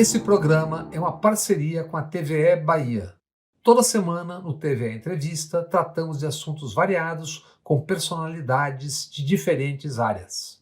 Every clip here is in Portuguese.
Esse programa é uma parceria com a TVE Bahia. Toda semana, no TVE Entrevista, tratamos de assuntos variados com personalidades de diferentes áreas.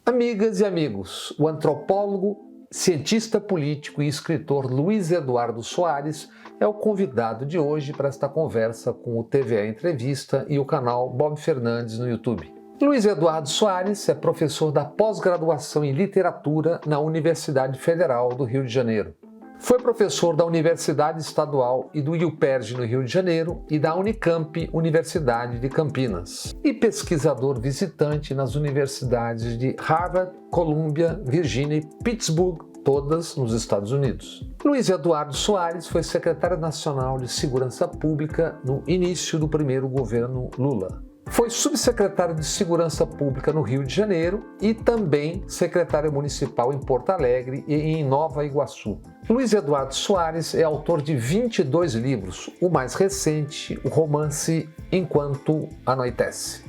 Amigas e amigos, o antropólogo, cientista político e escritor Luiz Eduardo Soares é o convidado de hoje para esta conversa com o TVE Entrevista e o canal Bob Fernandes no YouTube. Luiz Eduardo Soares é professor da pós-graduação em literatura na Universidade Federal do Rio de Janeiro. Foi professor da Universidade Estadual e do UPERJ no Rio de Janeiro e da Unicamp, Universidade de Campinas. E pesquisador visitante nas universidades de Harvard, Columbia, Virgínia e Pittsburgh, todas nos Estados Unidos. Luiz Eduardo Soares foi secretário nacional de Segurança Pública no início do primeiro governo Lula. Foi subsecretário de Segurança Pública no Rio de Janeiro e também secretário municipal em Porto Alegre e em Nova Iguaçu. Luiz Eduardo Soares é autor de 22 livros, o mais recente, o romance Enquanto Anoitece.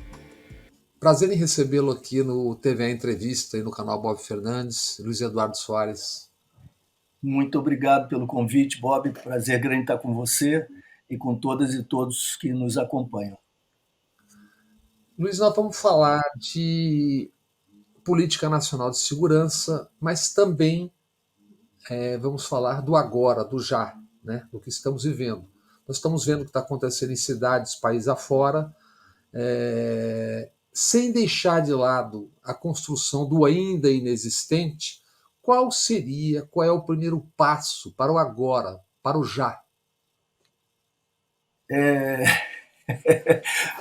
Prazer em recebê-lo aqui no TVE Entrevista e no canal Bob Fernandes, Luiz Eduardo Soares. Muito obrigado pelo convite, Bob. Prazer grande estar com você e com todas e todos que nos acompanham. Luiz, nós vamos falar de política nacional de segurança, mas também vamos falar do agora, do já, né, do que estamos vivendo. Nós estamos vendo o que está acontecendo em cidades, país afora, sem deixar de lado a construção do ainda inexistente. Qual é o primeiro passo para o agora, para o já?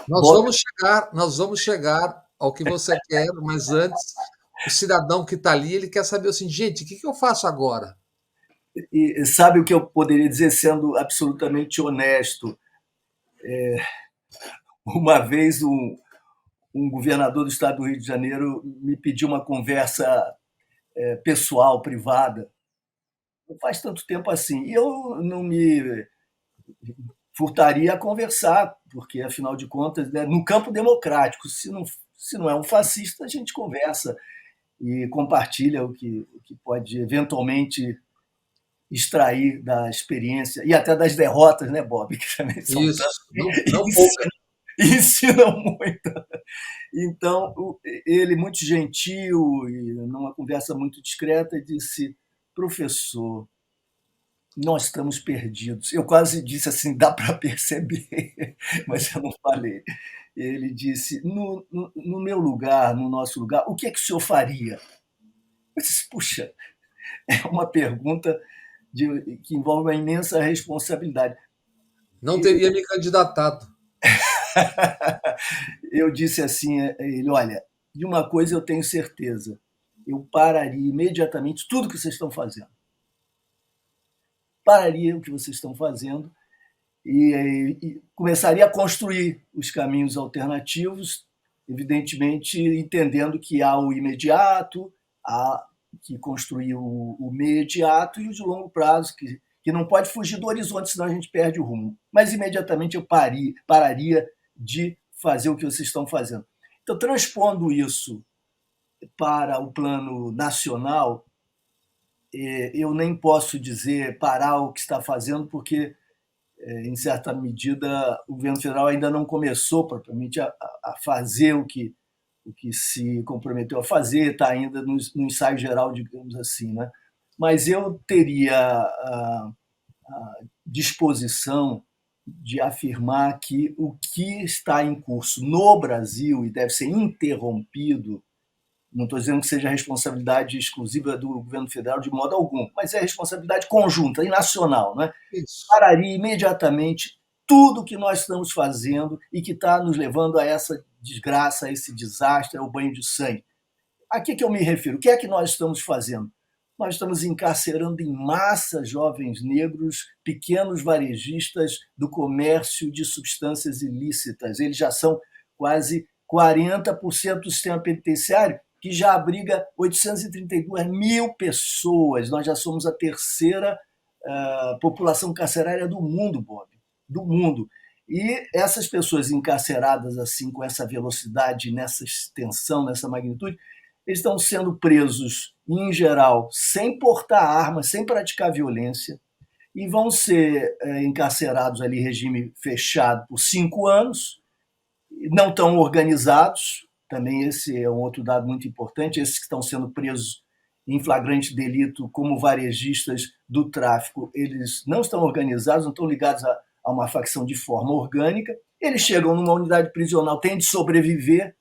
Nós vamos chegar ao que você quer, mas antes, o cidadão que está ali, ele quer saber assim, gente, o que eu faço agora? E sabe o que eu poderia dizer, sendo absolutamente honesto? Uma vez um governador do estado do Rio de Janeiro me pediu uma conversa pessoal, privada. Não faz tanto tempo assim. E eu não me furtaria a conversar, porque, afinal de contas, né, no campo democrático, se não é um fascista, a gente conversa e compartilha o que pode eventualmente extrair da experiência e até das derrotas, né, Bob? Que também são Isso, não ensinam muito. Então, ele, muito gentil e numa conversa muito discreta, disse: professor, nós estamos perdidos. Eu quase disse assim, dá para perceber, mas eu não falei. Ele disse: no meu lugar, no nosso lugar, o que é que o senhor faria? Eu disse: puxa, é uma pergunta que envolve uma imensa responsabilidade. Não teria me candidatado. Eu disse assim a ele: olha, de uma coisa eu tenho certeza, eu pararia imediatamente tudo que vocês estão fazendo. Pararia o que vocês estão fazendo e começaria a construir os caminhos alternativos, evidentemente entendendo que há o imediato, há que construir o imediato e o de longo prazo, que não pode fugir do horizonte, senão a gente perde o rumo. Mas imediatamente eu pararia de fazer o que vocês estão fazendo. Então, transpondo isso para o plano nacional, eu nem posso dizer parar o que está fazendo, porque, em certa medida, o governo federal ainda não começou propriamente a fazer o que se comprometeu a fazer, está ainda no ensaio geral, digamos assim, né? Mas eu teria a disposição de afirmar que o que está em curso no Brasil e deve ser interrompido, não estou dizendo que seja responsabilidade exclusiva do governo federal de modo algum, mas é responsabilidade conjunta e nacional, né? Pararia imediatamente tudo que nós estamos fazendo e que está nos levando a essa desgraça, a esse desastre, ao banho de sangue. A que eu me refiro? O que é que nós estamos fazendo? Nós estamos encarcerando em massa jovens negros, pequenos varejistas do comércio de substâncias ilícitas. Eles já são quase 40% do sistema penitenciário, que já abriga 832 mil pessoas. Nós já somos a terceira população carcerária do mundo, Bob. do mundo. E essas pessoas encarceradas assim, com essa velocidade, nessa extensão, nessa magnitude, eles estão sendo presos, em geral, sem portar arma, sem praticar violência, e vão ser encarcerados ali em regime fechado por 5 anos, não estão organizados, também esse é um outro dado muito importante, esses que estão sendo presos em flagrante delito como varejistas do tráfico, eles não estão organizados, não estão ligados a uma facção de forma orgânica, eles chegam numa unidade prisional, têm de sobreviver,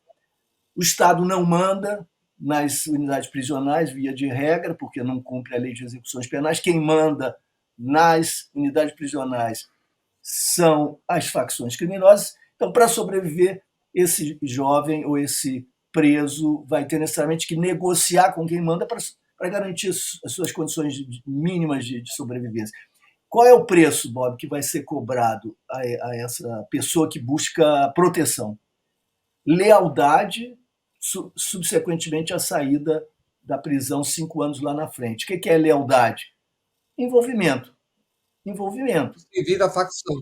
o Estado não manda nas unidades prisionais, via de regra, porque não cumpre a lei de execuções penais, quem manda nas unidades prisionais são as facções criminosas. Então, para sobreviver, esse jovem ou esse preso vai ter necessariamente que negociar com quem manda para garantir as suas condições mínimas de sobrevivência. Qual é o preço, Bob, que vai ser cobrado a essa pessoa que busca proteção? Lealdade, subsequentemente a saída da prisão 5 anos lá na frente. O que é lealdade? Envolvimento. Envolvimento. E vira facção.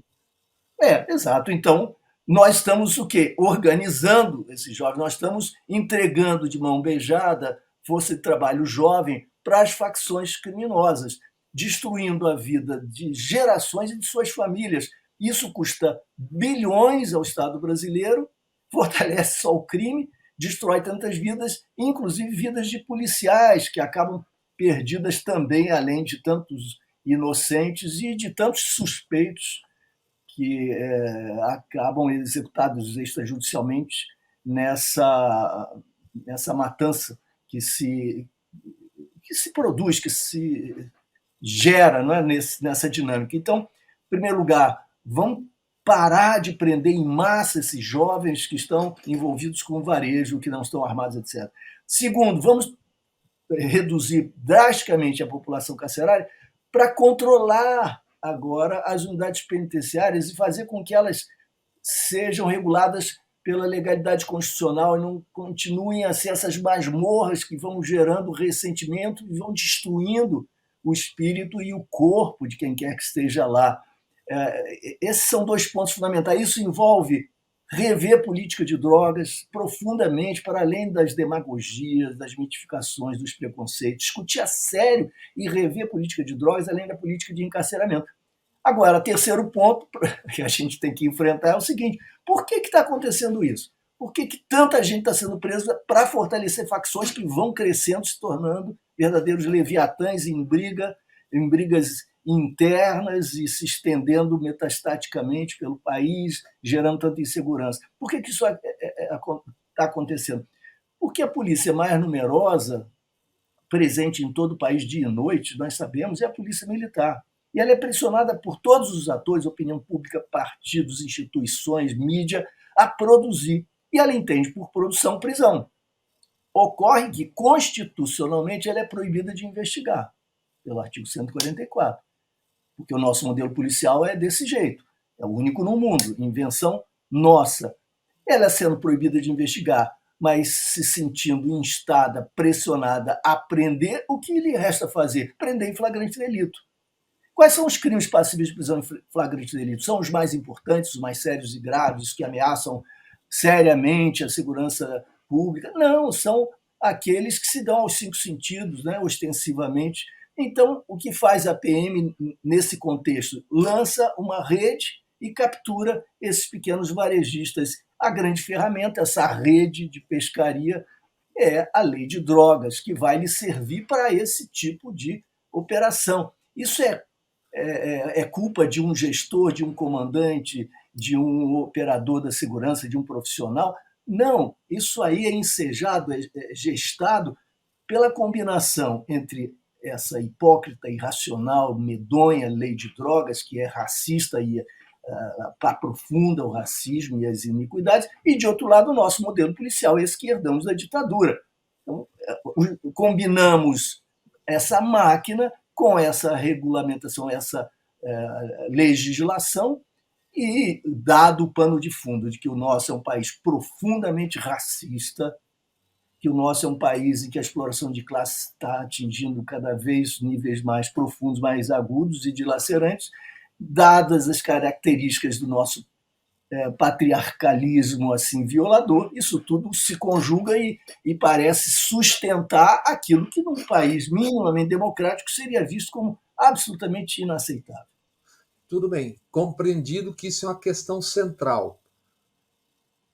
Exato. Então, nós estamos o quê? Organizando esses jovens, nós estamos entregando de mão beijada força de trabalho jovem para as facções criminosas, destruindo a vida de gerações e de suas famílias. Isso custa bilhões ao Estado brasileiro, fortalece só o crime, destrói tantas vidas, inclusive vidas de policiais, que acabam perdidas também, além de tantos inocentes e de tantos suspeitos que acabam executados extrajudicialmente nessa matança que se produz, que se gera, não é, nessa dinâmica. Então, em primeiro lugar, vamos parar de prender em massa esses jovens que estão envolvidos com varejo, que não estão armados, etc. Segundo, vamos reduzir drasticamente a população carcerária para controlar agora as unidades penitenciárias e fazer com que elas sejam reguladas pela legalidade constitucional e não continuem a ser essas masmorras que vão gerando ressentimento e vão destruindo o espírito e o corpo de quem quer que esteja lá. Esses são 2 pontos fundamentais. Isso envolve rever a política de drogas profundamente, para além das demagogias, das mitificações, dos preconceitos, discutir a sério e rever a política de drogas, além da política de encarceramento. Agora, terceiro ponto que a gente tem que enfrentar é o seguinte: por que está acontecendo isso? Por que tanta gente está sendo presa para fortalecer facções que vão crescendo, se tornando verdadeiros leviatãs em brigas internas e se estendendo metastaticamente pelo país, gerando tanta insegurança? Por que isso está acontecendo? Porque a polícia mais numerosa, presente em todo o país dia e noite, nós sabemos, é a polícia militar. E ela é pressionada por todos os atores, opinião pública, partidos, instituições, mídia, a produzir. E ela entende por produção prisão. Ocorre que, constitucionalmente, ela é proibida de investigar, pelo artigo 144. Porque o nosso modelo policial é desse jeito. É o único no mundo, invenção nossa. Ela sendo proibida de investigar, mas se sentindo instada, pressionada a prender, o que lhe resta fazer? Prender em flagrante delito. Quais são os crimes passíveis de prisão em flagrante delito? São os mais importantes, os mais sérios e graves, que ameaçam seriamente a segurança pública? Não, são aqueles que se dão aos 5 sentidos, né, ostensivamente. Então, o que faz a PM nesse contexto? Lança uma rede e captura esses pequenos varejistas. A grande ferramenta, essa rede de pescaria, é a lei de drogas, que vai lhe servir para esse tipo de operação. Isso é culpa de um gestor, de um comandante, de um operador da segurança, de um profissional? Não, isso aí é ensejado, é gestado pela combinação entre essa hipócrita, irracional, medonha lei de drogas, que é racista e aprofunda o racismo e as iniquidades, e, de outro lado, o nosso modelo policial, esse que herdamos da ditadura. Então, combinamos essa máquina com essa regulamentação, essa legislação, e dado o pano de fundo de que o nosso é um país profundamente racista, que o nosso é um país em que a exploração de classe está atingindo cada vez níveis mais profundos, mais agudos e dilacerantes, dadas as características do nosso patriarcalismo assim violador, isso tudo se conjuga e parece sustentar aquilo que num país minimamente democrático seria visto como absolutamente inaceitável. Tudo bem, compreendido que isso é uma questão central.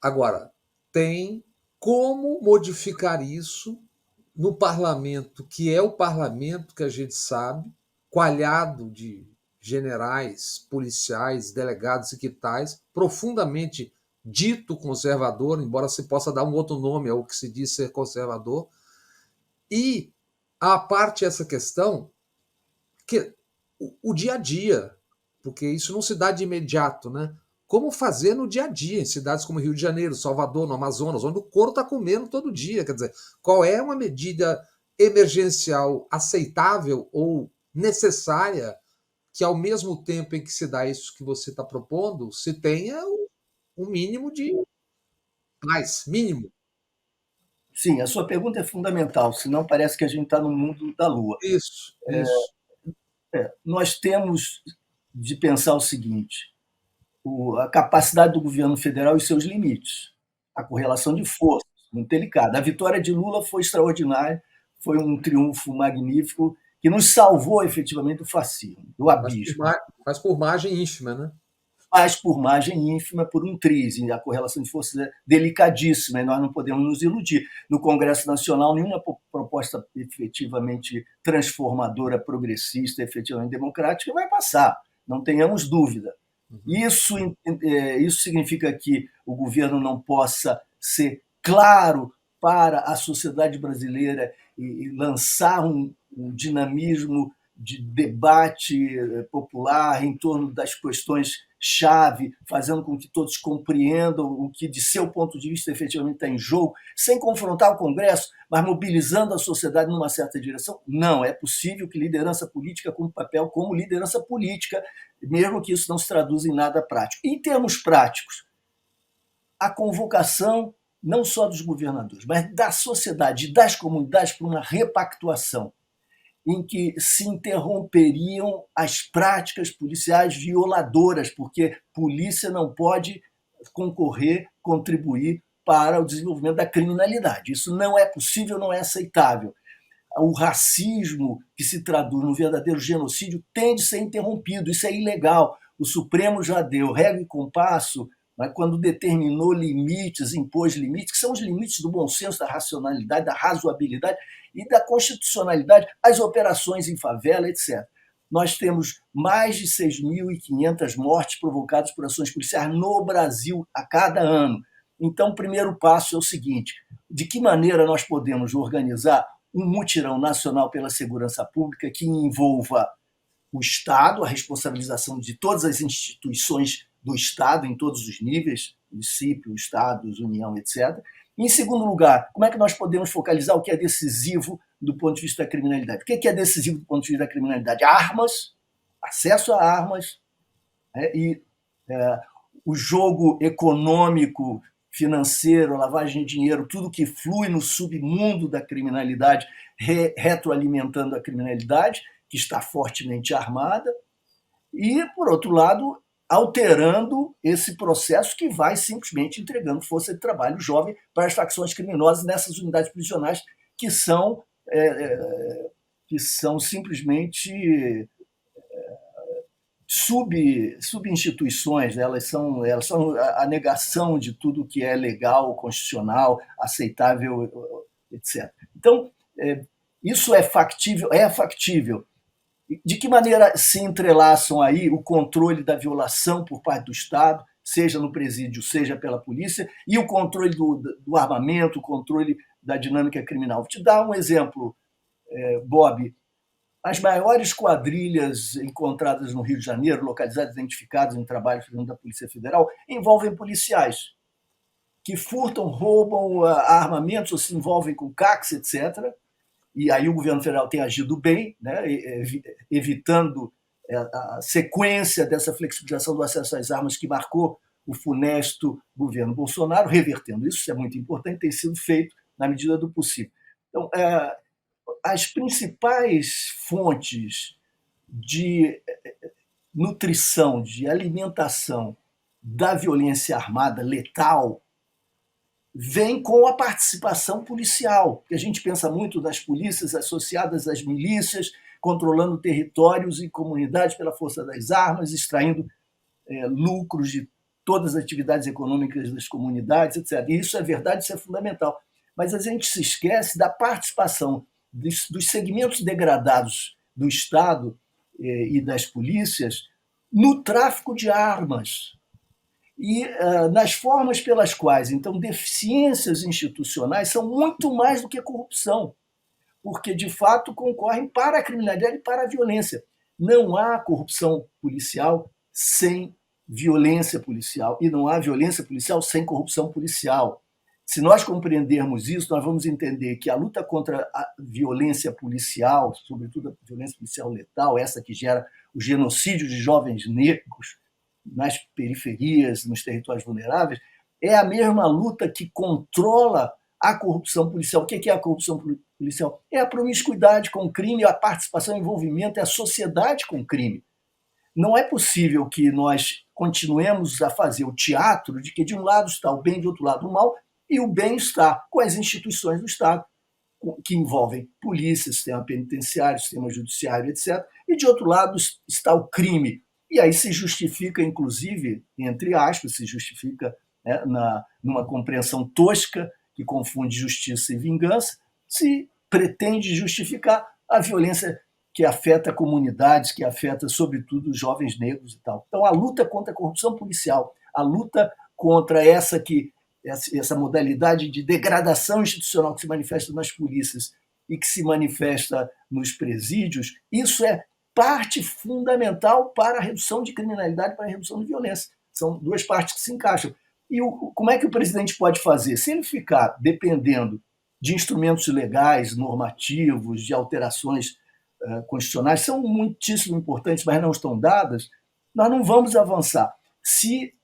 Agora, tem como modificar isso no parlamento, que é o parlamento que a gente sabe, coalhado de generais, policiais, delegados e que tais, profundamente dito conservador, embora se possa dar um outro nome ao que se diz ser conservador, e a parte essa questão que o dia a dia, porque isso não se dá de imediato, né? Como fazer no dia a dia, em cidades como Rio de Janeiro, Salvador, no Amazonas, onde o couro está comendo todo dia. Quer dizer, qual é uma medida emergencial aceitável ou necessária que, ao mesmo tempo em que se dá isso que você está propondo, se tenha um mínimo de paz, mínimo. Sim, a sua pergunta é fundamental, senão parece que a gente está no mundo da lua. Isso, isso. Nós temos de pensar o seguinte: a capacidade do governo federal e seus limites, a correlação de forças, muito delicada. A vitória de Lula foi extraordinária, foi um triunfo magnífico que nos salvou efetivamente do fascismo, do abismo, Mas por margem ínfima, né? mas por margem ínfima, por um triz, e a correlação de forças é delicadíssima, e nós não podemos nos iludir. No Congresso Nacional, nenhuma proposta efetivamente transformadora, progressista, efetivamente democrática vai passar, não tenhamos dúvida. Isso significa que o governo não possa ser claro para a sociedade brasileira e lançar um dinamismo de debate popular em torno das questões-chave, fazendo com que todos compreendam o que, de seu ponto de vista, efetivamente está em jogo, sem confrontar o Congresso, mas mobilizando a sociedade numa certa direção? Não, é possível que liderança política cumpra papel como liderança política, mesmo que isso não se traduza em nada prático. Em termos práticos, a convocação não só dos governadores, mas da sociedade, das comunidades, para uma repactuação em que se interromperiam as práticas policiais violadoras, porque polícia não pode concorrer, contribuir para o desenvolvimento da criminalidade. Isso não é possível, não é aceitável. O racismo, que se traduz no verdadeiro genocídio, tem de ser interrompido. Isso é ilegal. O Supremo já deu regra e compasso, mas quando determinou limites, impôs limites, que são os limites do bom senso, da racionalidade, da razoabilidade e da constitucionalidade, as operações em favela, etc. Nós temos mais de 6.500 mortes provocadas por ações policiais no Brasil a cada ano. Então, o primeiro passo é o seguinte: de que maneira nós podemos organizar um mutirão nacional pela segurança pública que envolva o Estado, a responsabilização de todas as instituições do Estado, em todos os níveis, município, Estados, União, etc. E, em segundo lugar, como é que nós podemos focalizar o que é decisivo do ponto de vista da criminalidade? O que é decisivo do ponto de vista da criminalidade? Armas, acesso a armas, e o jogo econômico, financeiro, lavagem de dinheiro, tudo que flui no submundo da criminalidade, retroalimentando a criminalidade, que está fortemente armada, e, por outro lado, alterando esse processo que vai simplesmente entregando força de trabalho jovem para as facções criminosas nessas unidades prisionais que são, que são simplesmente subinstituições, né? Elas são a negação de tudo que é legal, constitucional, aceitável, etc. Então, isso é factível? É factível. De que maneira se entrelaçam aí o controle da violação por parte do Estado, seja no presídio, seja pela polícia, e o controle do armamento, o controle da dinâmica criminal? Vou te dar um exemplo, Bob. As maiores quadrilhas encontradas no Rio de Janeiro, localizadas, identificadas em trabalho da Polícia Federal, envolvem policiais que furtam, roubam armamentos ou se envolvem com CACs, etc. E aí o governo federal tem agido bem, né, evitando a sequência dessa flexibilização do acesso às armas que marcou o funesto governo Bolsonaro, revertendo isso. Isso é muito importante, tem sido feito na medida do possível. Então, as principais fontes de nutrição, de alimentação da violência armada letal vem com a participação policial, que a gente pensa muito das polícias associadas às milícias, controlando territórios e comunidades pela força das armas, extraindo lucros de todas as atividades econômicas das comunidades, etc. E isso é verdade, isso é fundamental. Mas a gente se esquece da participação dos segmentos degradados do Estado e das polícias no tráfico de armas e nas formas pelas quais, então, deficiências institucionais são muito mais do que corrupção, porque, de fato, concorrem para a criminalidade e para a violência. Não há corrupção policial sem violência policial e não há violência policial sem corrupção policial. Se nós compreendermos isso, nós vamos entender que a luta contra a violência policial, sobretudo a violência policial letal, essa que gera o genocídio de jovens negros nas periferias, nos territórios vulneráveis, é a mesma luta que controla a corrupção policial. O que é a corrupção policial? É a promiscuidade com o crime, a participação, o envolvimento, é a sociedade com o crime. Não é possível que nós continuemos a fazer o teatro de que de um lado está o bem e de outro lado o mal, e o bem está com as instituições do Estado, que envolvem polícia, sistema penitenciário, sistema judiciário, etc. E de outro lado está o crime. E aí se justifica, inclusive, entre aspas, se justifica numa compreensão tosca que confunde justiça e vingança, se pretende justificar a violência que afeta comunidades, que afeta, sobretudo, os jovens negros e tal. Então, a luta contra a corrupção policial, a luta contra essa modalidade de degradação institucional que se manifesta nas polícias e que se manifesta nos presídios, isso é parte fundamental para a redução de criminalidade, para a redução de violência. São duas partes que se encaixam. E como é que o presidente pode fazer? Se ele ficar dependendo de instrumentos legais, normativos, de alterações constitucionais, são muitíssimo importantes, mas não estão dadas, nós não vamos avançar. Se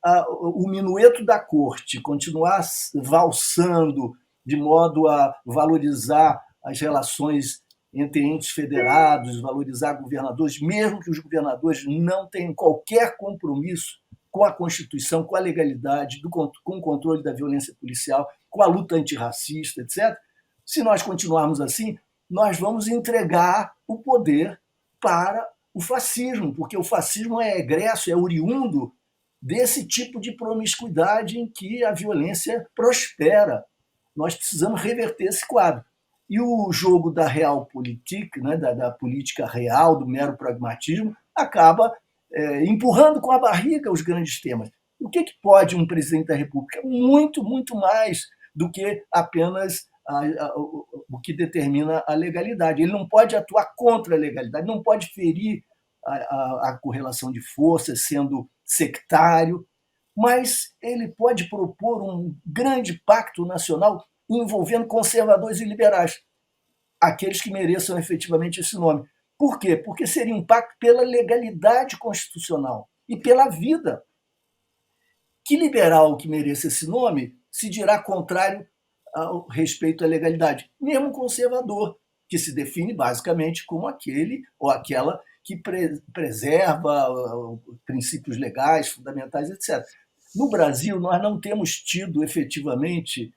o minueto da corte continuar valsando de modo a valorizar as relações entre entes federados, valorizar governadores, mesmo que os governadores não tenham qualquer compromisso com a Constituição, com a legalidade, com o controle da violência policial, com a luta antirracista, etc., se nós continuarmos assim, nós vamos entregar o poder para o fascismo, porque o fascismo é egresso, é oriundo desse tipo de promiscuidade em que a violência prospera. Nós precisamos reverter esse quadro. E o jogo da realpolitik, da política real, do mero pragmatismo, acaba empurrando com a barriga os grandes temas. O que pode um presidente da República? Muito, muito mais do que apenas o que determina a legalidade. Ele não pode atuar contra a legalidade, não pode ferir a correlação de forças, sendo sectário, mas ele pode propor um grande pacto nacional envolvendo conservadores e liberais, aqueles que mereçam efetivamente esse nome. Por quê? Porque seria um pacto pela legalidade constitucional e pela vida. Que liberal que mereça esse nome se dirá contrário ao respeito à legalidade? Mesmo conservador, que se define basicamente como aquele ou aquela que preserva princípios legais, fundamentais, etc. No Brasil, nós não temos tido efetivamente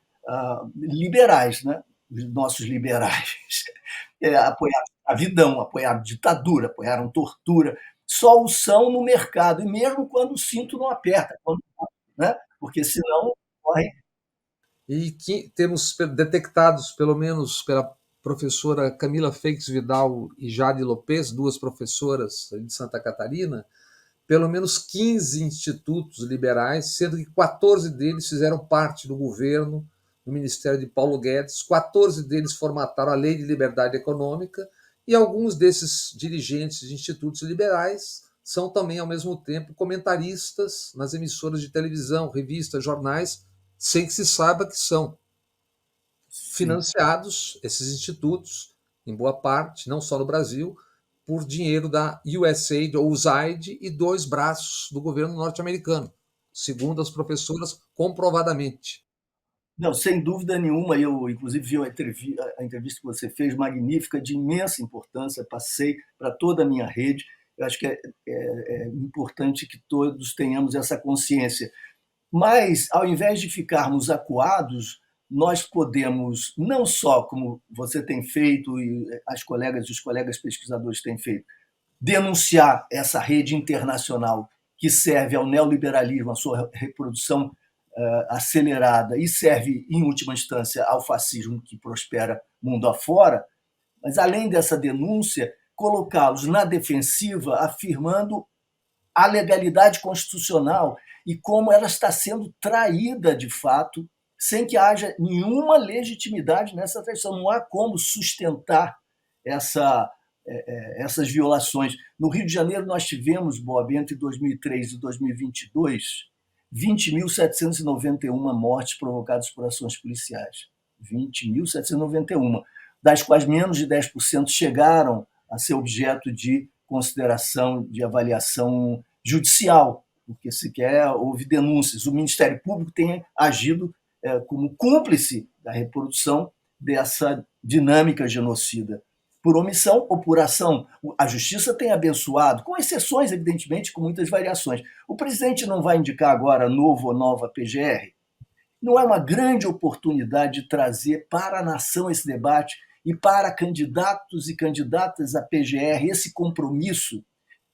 liberais, né? Os nossos liberais apoiaram a vidão, apoiaram ditadura, apoiaram tortura, só o são no mercado, e mesmo quando o cinto não aperta, né? Porque senão corre. E que temos detectados, pelo menos pela professora Camila Feix Vidal e Jade Lopes, duas professoras de Santa Catarina, pelo menos 15 institutos liberais, sendo que 14 deles fizeram parte do governo, do Ministério de Paulo Guedes, 14 deles formataram a Lei de Liberdade Econômica, e alguns desses dirigentes de institutos liberais são também, ao mesmo tempo, comentaristas nas emissoras de televisão, revistas, jornais, sem que se saiba que são financiados, esses institutos, em boa parte, não só no Brasil, por dinheiro da USAID ou USAID e dois braços do governo norte-americano, segundo as professoras, comprovadamente. Não, sem dúvida nenhuma, eu inclusive vi a entrevista que você fez, magnífica, de imensa importância, passei para toda a minha rede. Eu acho que é importante que todos tenhamos essa consciência. Mas, ao invés de ficarmos acuados, nós podemos, não só como você tem feito e as colegas e os colegas pesquisadores têm feito, denunciar essa rede internacional que serve ao neoliberalismo, à sua reprodução acelerada e serve, em última instância, ao fascismo que prospera mundo afora, mas, além dessa denúncia, colocá-los na defensiva, afirmando a legalidade constitucional e como ela está sendo traída de fato, sem que haja nenhuma legitimidade nessa traição. Não há como sustentar essas violações. No Rio de Janeiro, nós tivemos, Bob, entre 2003 e 2022, 20.791 mortes provocadas por ações policiais. 20.791, das quais menos de 10% chegaram a ser objeto de consideração, de avaliação judicial, porque sequer houve denúncias. O Ministério Público tem agido como cúmplice da reprodução dessa dinâmica genocida, por omissão ou por ação. A justiça tem abençoado, com exceções, evidentemente, com muitas variações. O presidente não vai indicar agora novo ou nova PGR? Não é uma grande oportunidade de trazer para a nação esse debate e para candidatos e candidatas à PGR esse compromisso?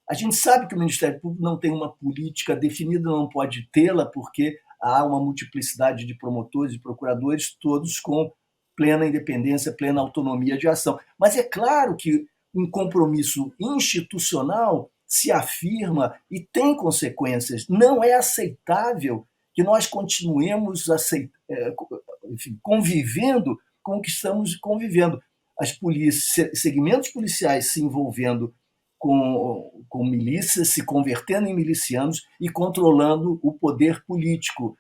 A gente sabe que o Ministério Público não tem uma política definida, não pode tê-la, porque há uma multiplicidade de promotores e procuradores, todos com plena independência, plena autonomia de ação. Mas é claro que um compromisso institucional se afirma e tem consequências. Não é aceitável que nós continuemos convivendo com o que estamos convivendo. Segmentos policiais se envolvendo com milícias, se convertendo em milicianos e controlando o poder político,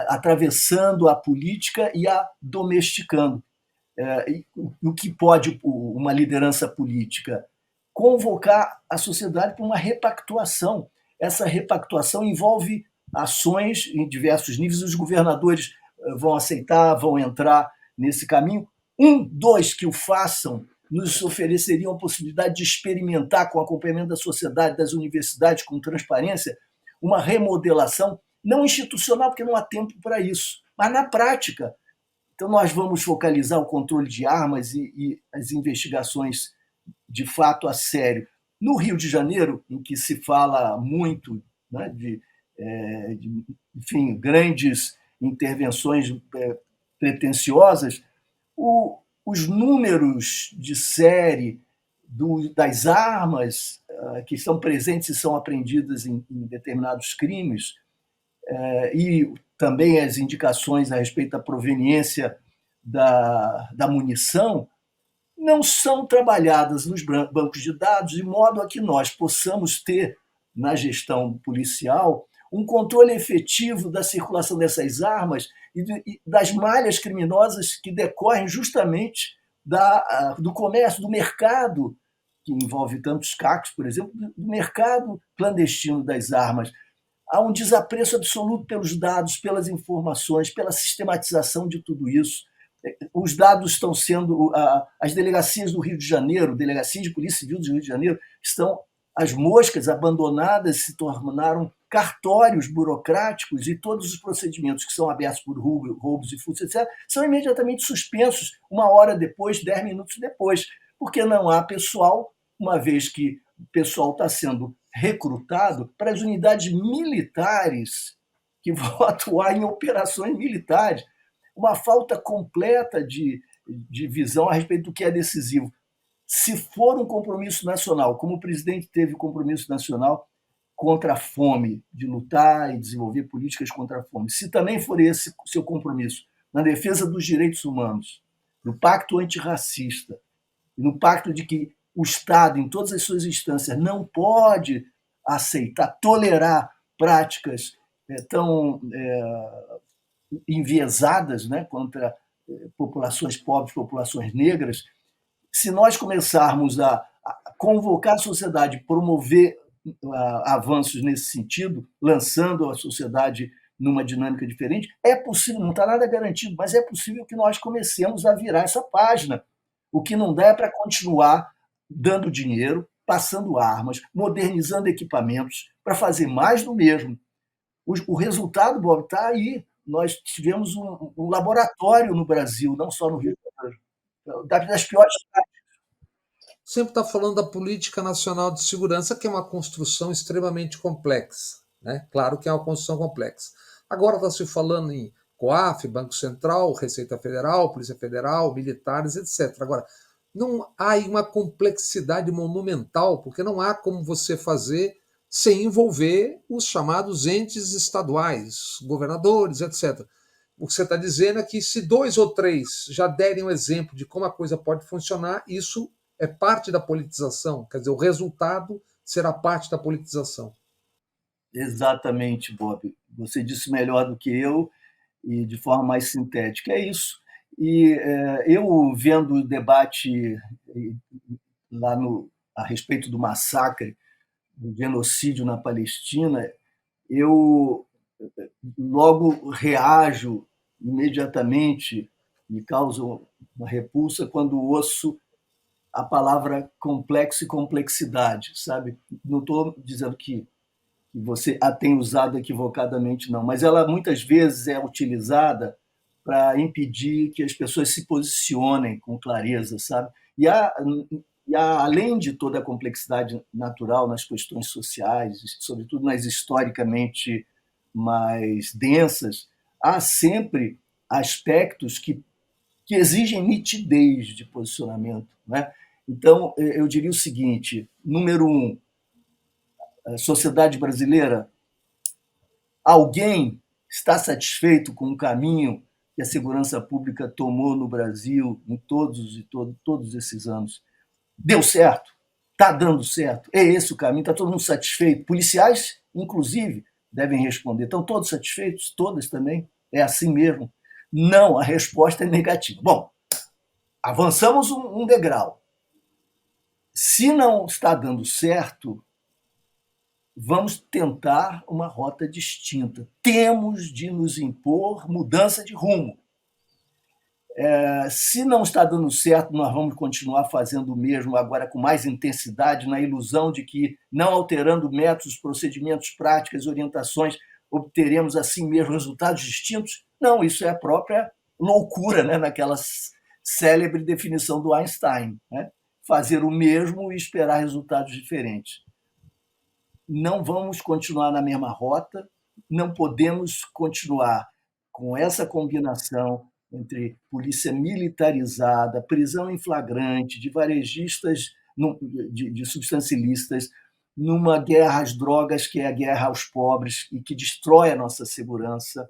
atravessando a política e a domesticando. O que pode uma liderança política? Convocar a sociedade para uma repactuação. Essa repactuação envolve ações em diversos níveis. Os governadores vão aceitar, vão entrar nesse caminho. Dois que o façam nos ofereceriam a possibilidade de experimentar, com acompanhamento da sociedade, das universidades, com transparência, uma remodelação, não institucional, porque não há tempo para isso, mas na prática. Então, nós vamos focalizar o controle de armas e as investigações de fato a sério. No Rio de Janeiro, em que se fala muito, né, enfim, grandes intervenções pretensiosas, os números de série das armas que estão presentes e são apreendidas em determinados crimes, e também as indicações a respeito da proveniência da munição, não são trabalhadas nos bancos de dados, de modo a que nós possamos ter, na gestão policial, um controle efetivo da circulação dessas armas e das malhas criminosas que decorrem justamente do comércio, do mercado, que envolve tantos CACs, por exemplo, do mercado clandestino das armas. Há um desapreço absoluto pelos dados, pelas informações, pela sistematização de tudo isso. Os dados estão sendo... As delegacias do Rio de Janeiro, delegacias de Polícia Civil do Rio de Janeiro, estão as moscas abandonadas, se tornaram cartórios burocráticos e todos os procedimentos que são abertos por roubos e furtos, etc., são imediatamente suspensos 1 hora depois, 10 minutos depois, porque não há pessoal, uma vez que o pessoal está sendo recrutado para as unidades militares que vão atuar em operações militares. Uma falta completa de visão a respeito do que é decisivo. Se for um compromisso nacional, como o presidente teve compromisso nacional contra a fome, de lutar e desenvolver políticas contra a fome, se também for esse o seu compromisso na defesa dos direitos humanos, no pacto antirracista, no pacto de que o Estado, em todas as suas instâncias, não pode aceitar, tolerar práticas tão enviesadas, né, contra populações pobres, populações negras, se nós começarmos a convocar a sociedade, promover avanços nesse sentido, lançando a sociedade numa dinâmica diferente, é possível, não está nada garantido, mas é possível que nós comecemos a virar essa página. O que não dá é para continuar dando dinheiro, passando armas, modernizando equipamentos para fazer mais do mesmo. O resultado, Bob, está aí. Nós tivemos um laboratório no Brasil, não só no Rio de Janeiro, das piores. Sempre está falando da Política Nacional de Segurança, que é uma construção extremamente complexa. Né? Claro que é uma construção complexa. Agora está se falando em COAF, Banco Central, Receita Federal, Polícia Federal, militares, etc. Agora, não há uma complexidade monumental, porque não há como você fazer sem envolver os chamados entes estaduais, governadores, etc. O que você está dizendo é que se 2 ou 3 já derem um exemplo de como a coisa pode funcionar, isso é parte da politização, quer dizer, o resultado será parte da politização. Exatamente, Bob. Você disse melhor do que eu e de forma mais sintética. É isso. E eu vendo o debate lá a respeito do massacre, do genocídio na Palestina, eu logo reajo imediatamente, me causa uma repulsa quando ouço a palavra complexo e complexidade, sabe? Não estou dizendo que você a tem usado equivocadamente, não, mas ela muitas vezes é utilizada para impedir que as pessoas se posicionem com clareza, sabe? Além de toda a complexidade natural nas questões sociais, sobretudo nas historicamente mais densas, há sempre aspectos que exigem nitidez de posicionamento, né? Então, eu diria o seguinte: número um, a sociedade brasileira, alguém está satisfeito com o caminho que a segurança pública tomou no Brasil em todos esses anos? Deu certo? Está dando certo? É esse o caminho? Está todo mundo satisfeito? Policiais, inclusive, devem responder. Estão todos satisfeitos? Todas também? É assim mesmo? Não, a resposta é negativa. Bom, avançamos um degrau. Se não está dando certo, vamos tentar uma rota distinta. Temos de nos impor mudança de rumo. Se não está dando certo, nós vamos continuar fazendo o mesmo, agora com mais intensidade, na ilusão de que, não alterando métodos, procedimentos, práticas, orientações, obteremos assim mesmo resultados distintos? Não, isso é a própria loucura, né? Naquela célebre definição do Einstein, né? Fazer o mesmo e esperar resultados diferentes. Não vamos continuar na mesma rota, não podemos continuar com essa combinação entre polícia militarizada, prisão em flagrante, de varejistas, de substâncias ilícitas, numa guerra às drogas, que é a guerra aos pobres e que destrói a nossa segurança.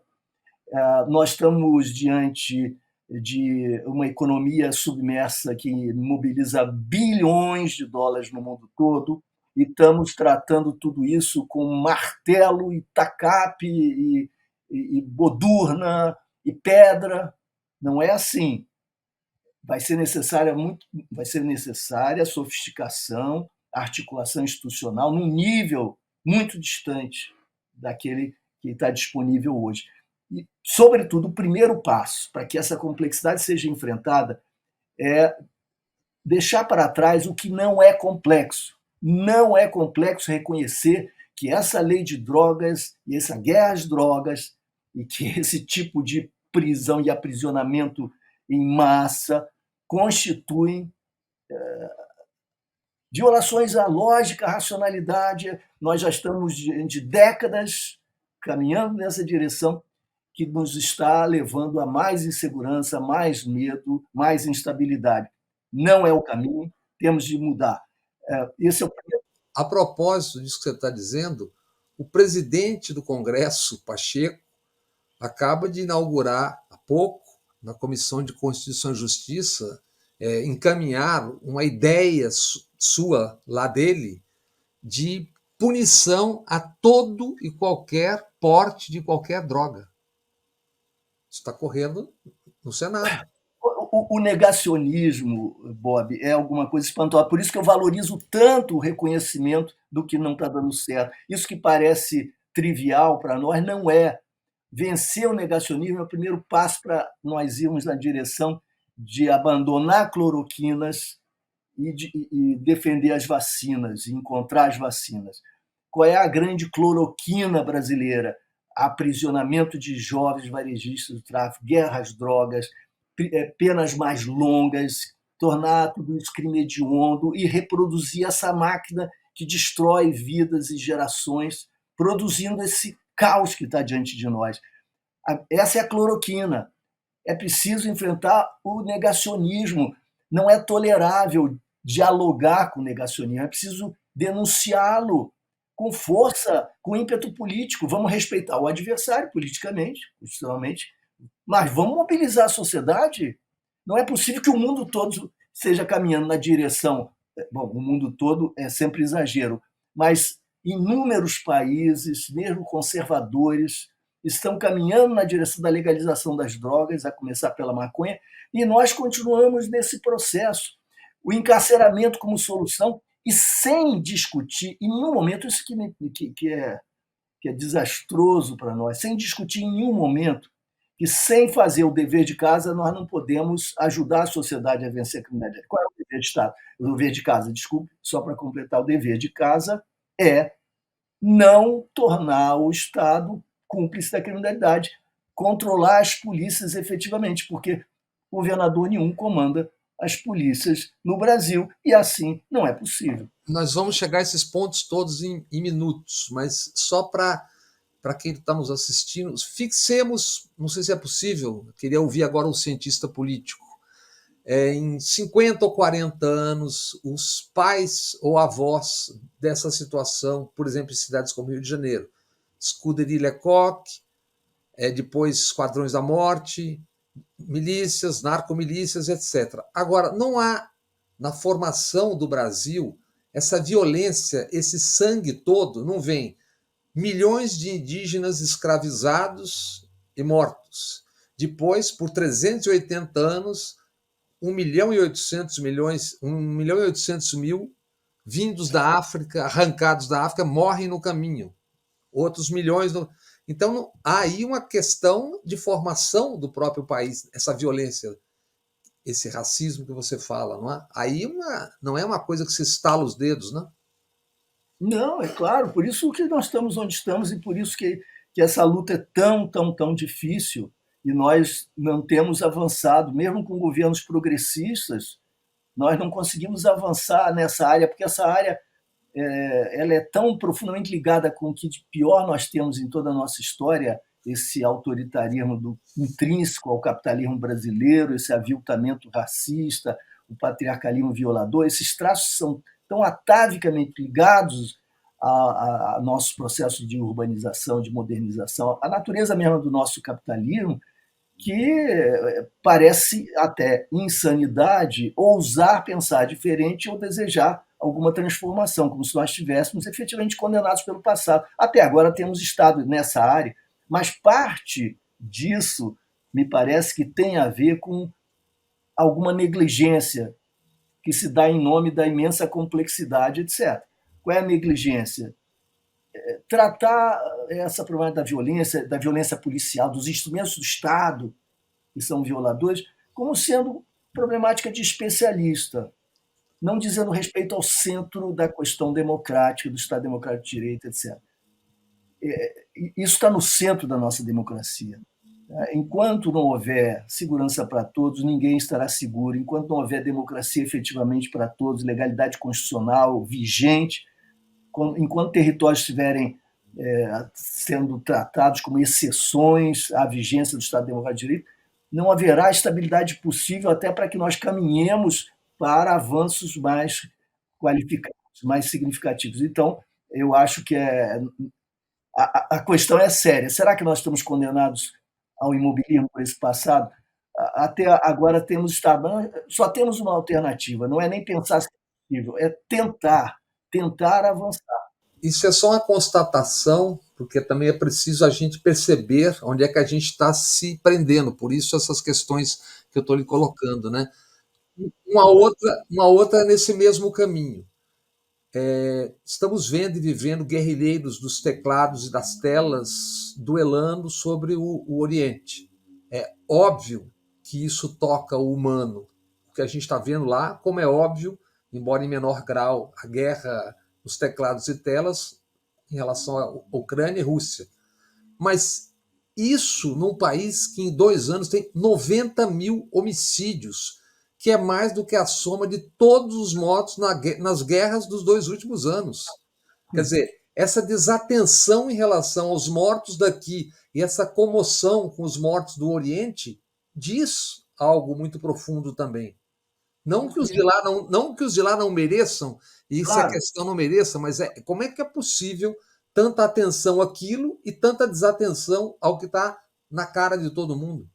Nós estamos diante de uma economia submersa que mobiliza bilhões de dólares no mundo todo, e estamos tratando tudo isso com martelo e tacape e bodurna e pedra. Não é assim. Vai ser necessária sofisticação, articulação institucional num nível muito distante daquele que está disponível hoje. E, sobretudo, o primeiro passo para que essa complexidade seja enfrentada é deixar para trás o que não é complexo. Não é complexo reconhecer que essa lei de drogas e essa guerra às drogas e que esse tipo de prisão e aprisionamento em massa constituem violações à lógica, à racionalidade. Nós já estamos de décadas caminhando nessa direção que nos está levando a mais insegurança, mais medo, mais instabilidade. Não é o caminho, temos de mudar. Esse é o primeiro. A propósito disso que você está dizendo, o presidente do Congresso, Pacheco, acaba de inaugurar há pouco, na Comissão de Constituição e Justiça, encaminhar uma ideia sua lá dele de punição a todo e qualquer porte de qualquer droga. Isso está correndo no Senado. O negacionismo, Bob, é alguma coisa espantosa. Por isso que eu valorizo tanto o reconhecimento do que não está dando certo. Isso que parece trivial para nós não é. Vencer o negacionismo é o primeiro passo para nós irmos na direção de abandonar cloroquinas e defender as vacinas, e encontrar as vacinas. Qual é a grande cloroquina brasileira? Aprisionamento de jovens varejistas do tráfico, guerra às drogas, penas mais longas, tornar tudo isso crime hediondo e reproduzir essa máquina que destrói vidas e gerações, produzindo esse caos que está diante de nós. Essa é a cloroquina. É preciso enfrentar o negacionismo. Não é tolerável dialogar com o negacionismo, é preciso denunciá-lo com força, com ímpeto político. Vamos respeitar o adversário politicamente, constitucionalmente, mas vamos mobilizar a sociedade. Não é possível que o mundo todo esteja caminhando na direção. Bom, o mundo todo é sempre exagero, mas inúmeros países, mesmo conservadores, estão caminhando na direção da legalização das drogas, a começar pela maconha, e nós continuamos nesse processo. O encarceramento como solução, e sem discutir, em nenhum momento, isso que é desastroso para nós, sem discutir em nenhum momento que, sem fazer o dever de casa, nós não podemos ajudar a sociedade a vencer a criminalidade. Qual é o dever de Estado? O dever de casa, desculpe, só para completar, o dever de casa é não tornar o Estado cúmplice da criminalidade, controlar as polícias efetivamente, porque governador nenhum comanda as polícias no Brasil, e assim não é possível. Nós vamos chegar a esses pontos todos em minutos, mas só para quem está nos assistindo, fixemos, não sei se é possível, queria ouvir agora um cientista político, em 50 ou 40 anos, os pais ou avós dessa situação, por exemplo, em cidades como Rio de Janeiro, Scuderie Lecoq, depois Esquadrões da Morte, milícias, narcomilícias, etc. Agora, não há na formação do Brasil essa violência, esse sangue todo, não vem milhões de indígenas escravizados e mortos. Depois, por 380 anos, 1.800.000 vindos da África, arrancados da África, morrem no caminho. Outros milhões... Então, há aí uma questão de formação do próprio país, essa violência, esse racismo que você fala, não é? Aí não é uma coisa que se estala os dedos, não? Não, é claro, por isso que nós estamos onde estamos e por isso que essa luta é tão difícil e nós não temos avançado, mesmo com governos progressistas, nós não conseguimos avançar nessa área, porque essa área ela é tão profundamente ligada com o que de pior nós temos em toda a nossa história, esse autoritarismo intrínseco ao capitalismo brasileiro, esse aviltamento racista, o patriarcalismo violador, esses traços são tão atavicamente ligados a nossos processos de urbanização, de modernização, a natureza mesma do nosso capitalismo, que parece até insanidade ousar pensar diferente ou desejar alguma transformação, como se nós estivéssemos efetivamente condenados pelo passado. Até agora temos estado nessa área, mas parte disso me parece que tem a ver com alguma negligência que se dá em nome da imensa complexidade, etc. Qual é a negligência? Tratar essa problemática da violência policial, dos instrumentos do Estado que são violadores, como sendo problemática de especialista, não dizendo respeito ao centro da questão democrática, do Estado Democrático de Direito, etc. Isso está no centro da nossa democracia. Enquanto não houver segurança para todos, ninguém estará seguro. Enquanto não houver democracia efetivamente para todos, legalidade constitucional vigente, enquanto territórios estiverem sendo tratados como exceções à vigência do Estado Democrático de Direito, não haverá estabilidade possível até para que nós caminhemos para avanços mais qualificados, mais significativos. Então, eu acho que a questão é séria. Será que nós estamos condenados ao imobilismo por esse passado? Até agora temos estado, só temos uma alternativa, não é nem pensar se é possível, é tentar avançar. Isso é só uma constatação, porque também é preciso a gente perceber onde é que a gente está se prendendo, por isso essas questões que eu estou lhe colocando, né? Uma outra nesse mesmo caminho. Estamos vendo e vivendo guerrilheiros dos teclados e das telas duelando sobre o Oriente. É óbvio que isso toca o humano, o que a gente está vendo lá, como é óbvio embora em menor grau, a guerra nos teclados e telas em relação à Ucrânia e Rússia. Mas isso num país que em 2 anos tem 90 mil homicídios, que é mais do que a soma de todos os mortos nas guerras dos 2 últimos anos. Quer dizer, essa desatenção em relação aos mortos daqui e essa comoção com os mortos do Oriente diz algo muito profundo também. Não que os de lá não que os de lá não mereçam, e isso é Claro, questão não mereça, mas como é que é possível tanta atenção àquilo e tanta desatenção ao que está na cara de todo mundo?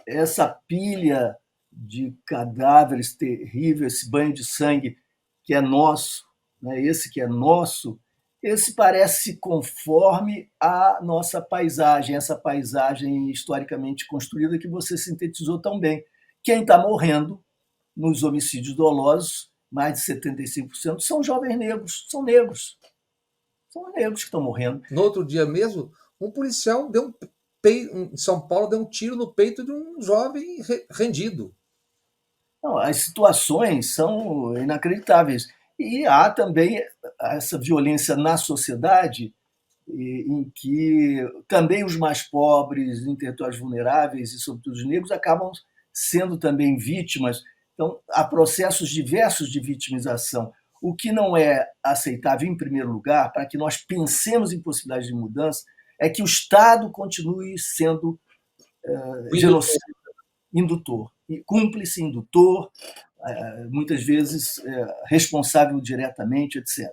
essa pilha de cadáveres terríveis, esse banho de sangue que é nosso, né, esse que é nosso, esse parece conforme a nossa paisagem, essa paisagem historicamente construída que você sintetizou tão bem. Quem está morrendo nos homicídios dolosos, mais de 75%, são jovens negros, são negros que estão morrendo. No outro dia mesmo, um policial em São Paulo deu um tiro no peito de um jovem rendido. Não, as situações são inacreditáveis. E há também essa violência na sociedade, em que também os mais pobres, intelectuais vulneráveis e, sobretudo, os negros, acabam sendo também vítimas. Então, há processos diversos de vitimização. O que não é aceitável, em primeiro lugar, para que nós pensemos em possibilidades de mudança, é que o Estado continue sendo genocida, indutor, cúmplice, indutor, muitas vezes responsável diretamente, etc.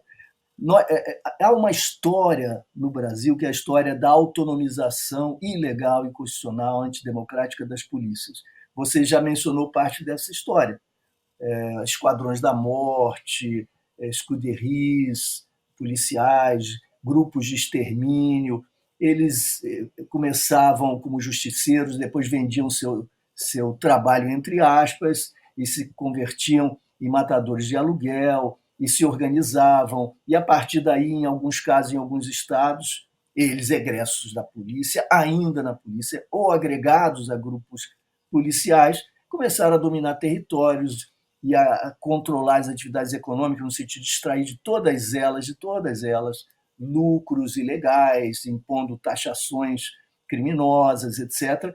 Há uma história no Brasil que é a história da autonomização ilegal, inconstitucional, antidemocrática das polícias. Você já mencionou parte dessa história. Esquadrões da morte, escuderies policiais, grupos de extermínio. Eles começavam como justiceiros, depois vendiam seu trabalho, entre aspas, e se convertiam em matadores de aluguel, e se organizavam, e a partir daí, em alguns casos, em alguns estados, eles egressos da polícia, ainda na polícia, ou agregados a grupos policiais, começaram a dominar territórios e a controlar as atividades econômicas, no sentido de extrair de todas elas, lucros ilegais, impondo taxações criminosas, etc.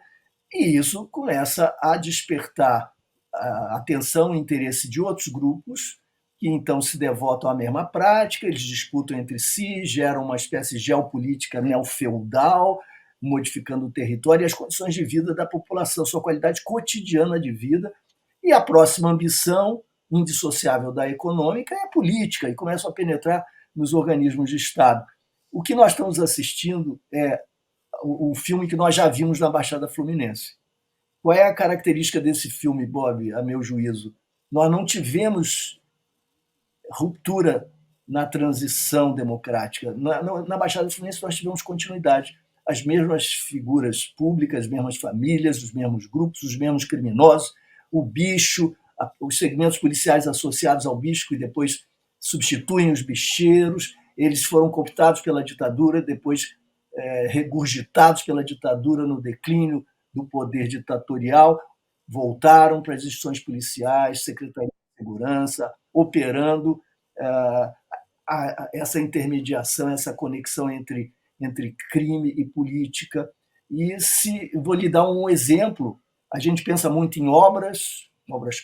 E isso começa a despertar a atenção e interesse de outros grupos, que então se devotam à mesma prática, eles disputam entre si, geram uma espécie de geopolítica neofeudal, modificando o território e as condições de vida da população, sua qualidade cotidiana de vida, e a próxima ambição, indissociável da econômica, é a política, e começam a penetrar nos organismos de Estado. O que nós estamos assistindo é o filme que nós já vimos na Baixada Fluminense. Qual é a característica desse filme, Bob, a meu juízo? Nós não tivemos ruptura na transição democrática. Na Baixada Fluminense nós tivemos continuidade. As mesmas figuras públicas, as mesmas famílias, os mesmos grupos, os mesmos criminosos, o bicho, os segmentos policiais associados ao bicho, que depois substituem os bicheiros, eles foram cooptados pela ditadura, depois regurgitados pela ditadura no declínio do poder ditatorial, voltaram para as instituições policiais, secretaria de segurança, operando essa intermediação, essa conexão entre crime e política. E vou lhe dar um exemplo, a gente pensa muito em obras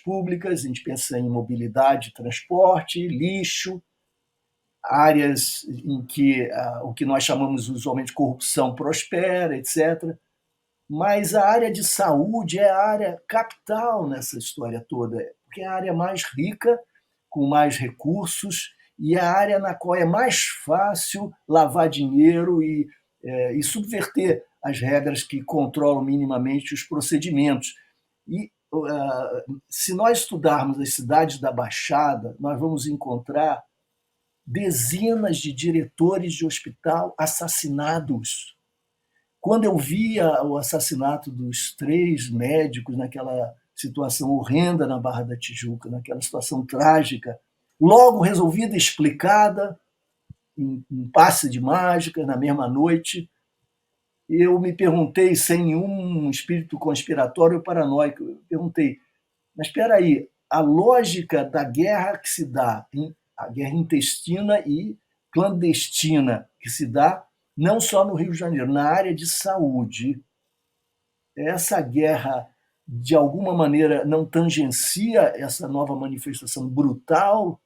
públicas, a gente pensa em mobilidade, transporte, lixo, áreas em que o que nós chamamos usualmente de corrupção prospera, etc. Mas a área de saúde é a área capital nessa história toda, porque é a área mais rica, com mais recursos, e é a área na qual é mais fácil lavar dinheiro e subverter as regras que controlam minimamente os procedimentos. E se nós estudarmos as cidades da Baixada, nós vamos encontrar dezenas de diretores de hospital assassinados. Quando eu via o assassinato dos 3 médicos naquela situação horrenda na Barra da Tijuca, naquela situação trágica, logo resolvida, explicada, em passe de mágica, na mesma noite, eu me perguntei, sem nenhum espírito conspiratório ou paranoico, eu perguntei, mas espera aí, a lógica da guerra que se dá, a guerra intestina e clandestina que se dá não só no Rio de Janeiro, na área de saúde. Essa guerra, de alguma maneira, não tangencia essa nova manifestação brutal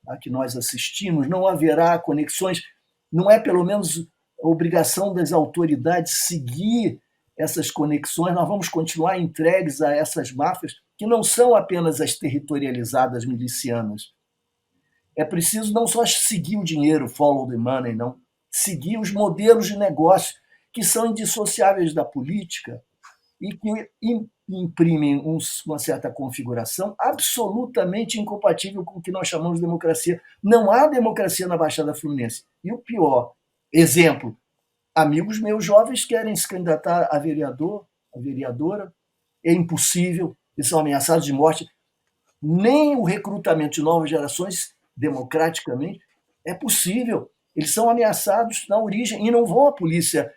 a que nós assistimos? Não haverá conexões? Não é, pelo menos, a obrigação das autoridades seguir essas conexões? Nós vamos continuar entregues a essas máfias, que não são apenas as territorializadas milicianas. É preciso não só seguir o dinheiro, follow the money, não. Seguir os modelos de negócio que são indissociáveis da política e que imprimem uma certa configuração absolutamente incompatível com o que nós chamamos de democracia. Não há democracia na Baixada Fluminense. E o pior, exemplo, amigos meus jovens querem se candidatar a vereador, a vereadora, é impossível, eles são ameaçados de morte. Nem o recrutamento de novas gerações, democraticamente, é possível. Eles são ameaçados na origem e não vão à polícia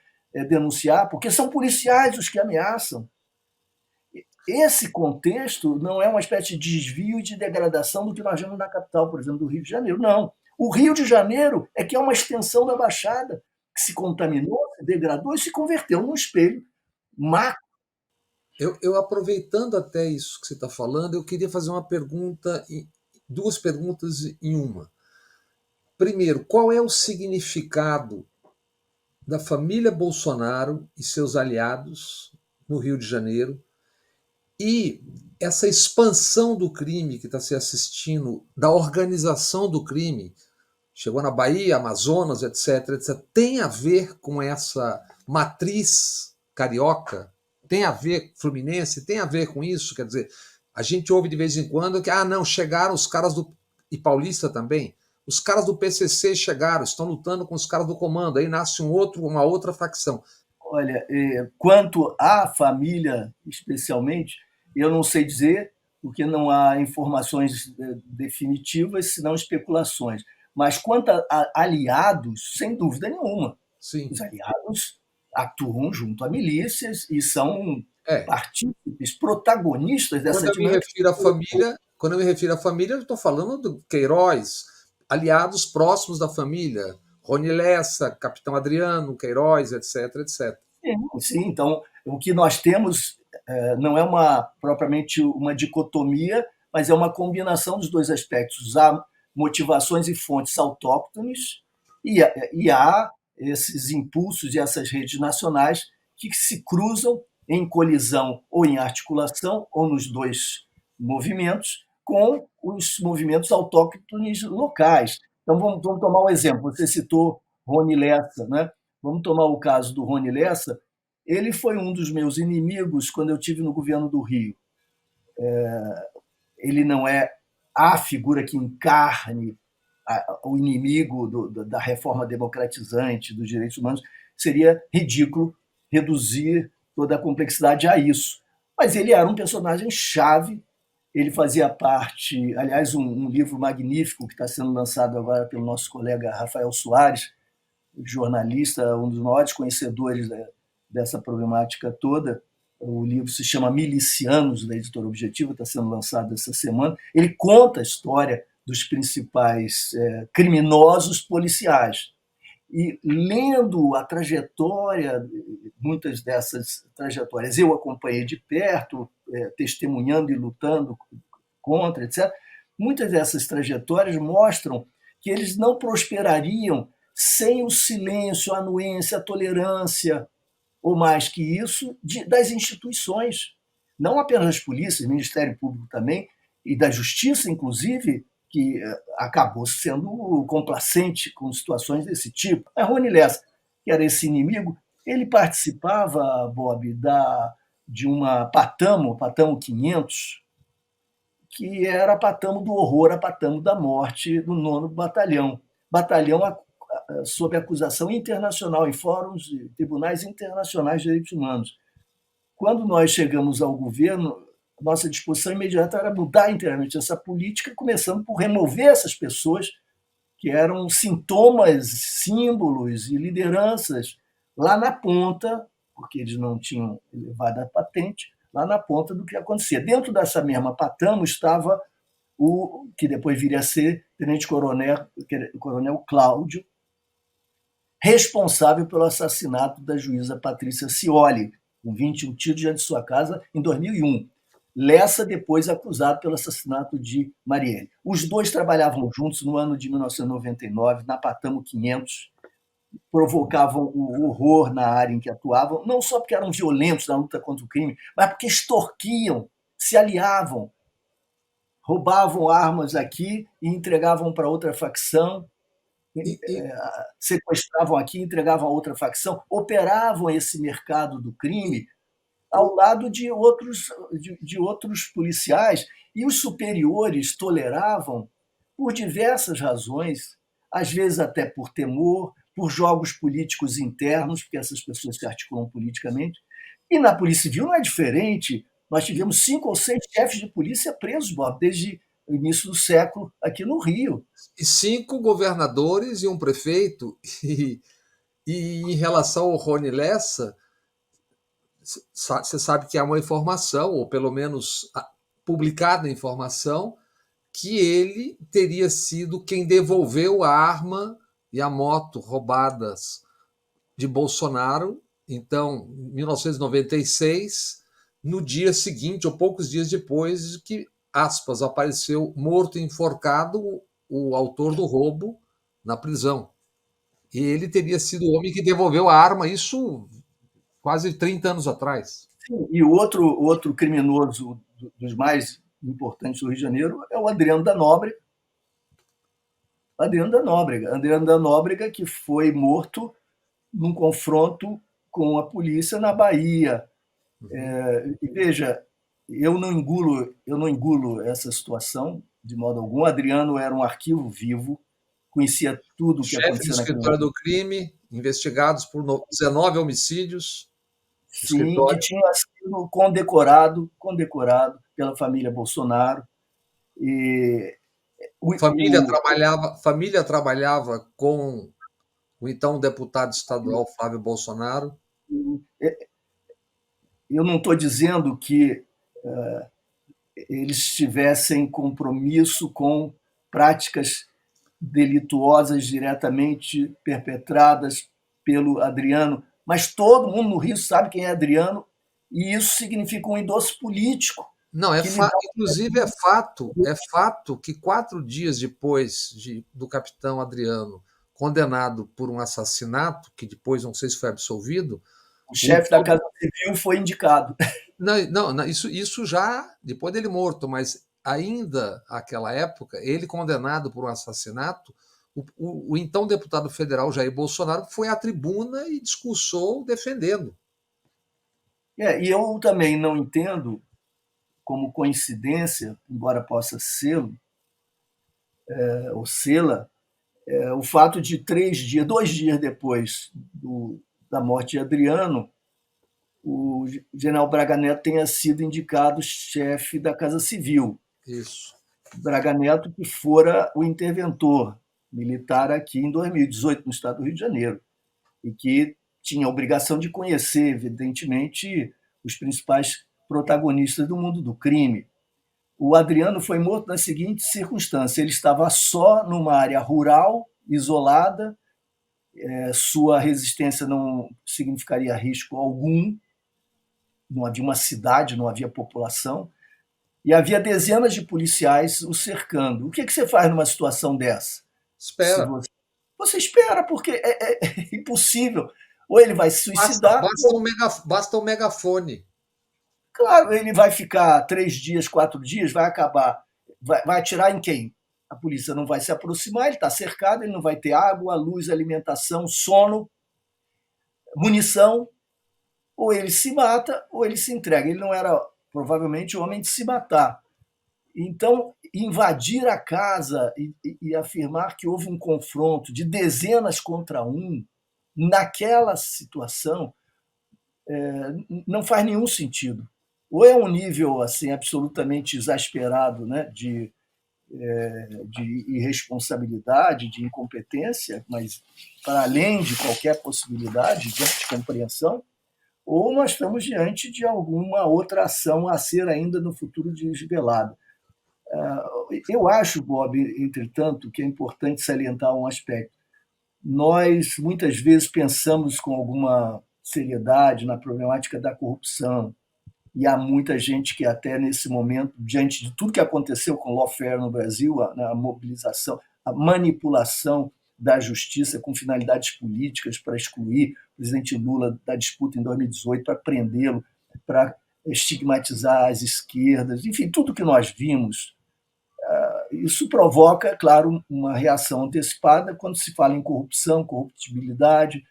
denunciar, porque são policiais os que ameaçam. Esse contexto não é uma espécie de desvio e de degradação do que nós vemos na capital, por exemplo, do Rio de Janeiro. Não. O Rio de Janeiro é que é uma extensão da Baixada, que se contaminou, se degradou e se converteu num espelho macro. Eu aproveitando até isso que você está falando, eu queria fazer uma pergunta, duas perguntas em uma. Primeiro, qual é o significado da família Bolsonaro e seus aliados no Rio de Janeiro e essa expansão do crime que está se assistindo, da organização do crime, chegou na Bahia, Amazonas, etc., etc., tem a ver com essa matriz carioca? Tem a ver Fluminense? Tem a ver com isso? Quer dizer, a gente ouve de vez em quando que, não, chegaram os caras do... E Paulista também. Os caras do PCC chegaram, estão lutando com os caras do comando, aí nasce uma outra facção. Olha, quanto à família, especialmente, eu não sei dizer, porque não há informações definitivas, senão especulações. Mas quanto a aliados, sem dúvida nenhuma. Sim. Os aliados atuam junto a milícias e são partícipes, protagonistas dessa Quando eu me refiro à família, eu estou falando do Queiroz, aliados próximos da família, Rony Lessa, Capitão Adriano, Queiroz, etc, etc. Sim, então o que nós temos não é propriamente uma dicotomia, mas é uma combinação dos dois aspectos. Há motivações e fontes autóctones e há esses impulsos e essas redes nacionais que se cruzam em colisão ou em articulação, ou nos dois movimentos, com os movimentos autóctones locais. Então, vamos tomar um exemplo. Você citou Rony Lessa, né? Vamos tomar o caso do Rony Lessa. Ele foi um dos meus inimigos quando eu estive no governo do Rio. Ele não é a figura que encarne o inimigo da reforma democratizante, dos direitos humanos. Seria ridículo reduzir toda a complexidade a isso. Mas ele era um personagem-chave, ele fazia parte, aliás, um livro magnífico que está sendo lançado agora pelo nosso colega Rafael Soares, jornalista, um dos maiores conhecedores dessa problemática toda. O livro se chama Milicianos, da Editora Objetiva, está sendo lançado essa semana. Ele conta a história dos principais criminosos policiais. E lendo a trajetória, muitas dessas trajetórias eu acompanhei de perto, testemunhando e lutando contra, etc. Muitas dessas trajetórias mostram que eles não prosperariam sem o silêncio, a anuência, a tolerância, ou mais que isso, das instituições. Não apenas das polícias, do Ministério Público também, e da Justiça, inclusive, que acabou sendo complacente com situações desse tipo. A Rony Lessa, que era esse inimigo, ele participava, Bob, de uma Patamo 500, que era a Patamo do horror, a Patamo da morte do 9º Batalhão. Batalhão sob acusação internacional em fóruns e tribunais internacionais de direitos humanos. Quando nós chegamos ao governo, nossa disposição imediata era mudar inteiramente essa política, começando por remover essas pessoas que eram sintomas, símbolos e lideranças lá na ponta, porque eles não tinham elevado a patente, lá na ponta do que acontecia. Dentro dessa mesma patama estava o que depois viria a ser Tenente-Coronel Cláudio, responsável pelo assassinato da juíza Patrícia Scioli, com 21 tiros diante de sua casa, em 2001. Lessa, depois acusado pelo assassinato de Marielle. Os dois trabalhavam juntos no ano de 1999, na Patamo 500, provocavam o horror na área em que atuavam, não só porque eram violentos na luta contra o crime, mas porque extorquiam, se aliavam, roubavam armas aqui e entregavam para outra facção, sequestravam aqui e entregavam a outra facção, operavam esse mercado do crime ao lado de outros policiais, e os superiores toleravam por diversas razões, às vezes até por temor, por jogos políticos internos, porque essas pessoas se articulam politicamente. E na Polícia Civil não é diferente. Nós tivemos 5 ou 6 chefes de polícia presos, Bob, desde o início do século aqui no Rio. E 5 governadores e um prefeito. E em relação ao Rony Lessa, você sabe que há uma informação, ou pelo menos publicada a informação, que ele teria sido quem devolveu a arma e a moto roubadas de Bolsonaro, então, em 1996, no dia seguinte, ou poucos dias depois, que, aspas, apareceu morto e enforcado o autor do roubo na prisão. E ele teria sido o homem que devolveu a arma, isso quase 30 anos atrás. Sim, e o outro criminoso dos mais importantes do Rio de Janeiro é o Adriano da Nóbrega. Adriano da Nóbrega, que foi morto num confronto com a polícia na Bahia. E veja, eu não engulo essa situação de modo algum. Adriano era um arquivo vivo, conhecia tudo o que Chefe do acontecia naquele escritório do crime, investigados por 19 homicídios. Sim, que tinha sido condecorado pela família Bolsonaro. E Família trabalhava com o então deputado estadual Flávio Bolsonaro. Eu não estou dizendo que eles tivessem compromisso com práticas delituosas diretamente perpetradas pelo Adriano, mas todo mundo no Rio sabe quem é Adriano, e isso significa um endosso político. Não, inclusive é fato que 4 dias depois do capitão Adriano condenado por um assassinato, que depois não sei se foi absolvido, o chefe da Casa Civil foi indicado. Não, isso já depois dele morto, mas ainda naquela época, ele condenado por um assassinato, o então deputado federal Jair Bolsonaro foi à tribuna e discursou defendendo. E eu também não entendo como coincidência, embora possa ser, ou sê-la, o fato de 2 dias depois da morte de Adriano, o general Braga Neto tenha sido indicado chefe da Casa Civil. Isso. Braga Neto, que fora o interventor militar aqui em 2018, no estado do Rio de Janeiro, e que tinha a obrigação de conhecer, evidentemente, os principais protagonistas do mundo do crime. O Adriano foi morto na seguinte circunstância: ele estava só numa área rural, isolada, sua resistência não significaria risco algum, não havia uma cidade, não havia população, e havia dezenas de policiais o cercando. O que você faz numa situação dessa? Espera. Você espera, porque é impossível. Ou ele vai se suicidar. Basta um megafone. Claro, ele vai ficar 3 dias, 4 dias, vai acabar. Vai atirar em quem? A polícia não vai se aproximar, ele está cercado, ele não vai ter água, luz, alimentação, sono, munição. Ou ele se mata, ou ele se entrega. Ele não era, provavelmente, o homem de se matar. Então, invadir a casa e afirmar que houve um confronto de dezenas contra um, naquela situação, não faz nenhum sentido. Ou é um nível assim absolutamente exasperado, né, de irresponsabilidade, de incompetência, mas para além de qualquer possibilidade de compreensão, ou nós estamos diante de alguma outra ação a ser ainda no futuro desvelada. Eu acho, Bob, entretanto, que é importante salientar um aspecto. Nós, muitas vezes, pensamos com alguma seriedade na problemática da corrupção, e há muita gente que até nesse momento, diante de tudo que aconteceu com o lawfare no Brasil, a mobilização, a manipulação da justiça com finalidades políticas para excluir o presidente Lula da disputa em 2018, para prendê-lo, para estigmatizar as esquerdas, enfim, tudo que nós vimos, isso provoca, claro, uma reação antecipada quando se fala em corrupção, corruptibilidade.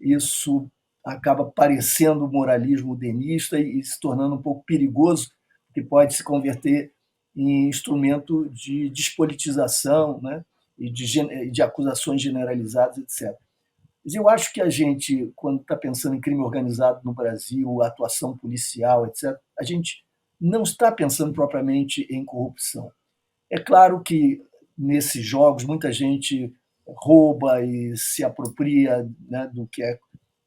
Isso acaba parecendo moralismo denista e se tornando um pouco perigoso, que pode se converter em instrumento de despolitização, né? E de acusações generalizadas, etc. Mas eu acho que a gente, quando está pensando em crime organizado no Brasil, atuação policial, etc., a gente não está pensando propriamente em corrupção. É claro que nesses jogos muita gente rouba e se apropria, né, do que é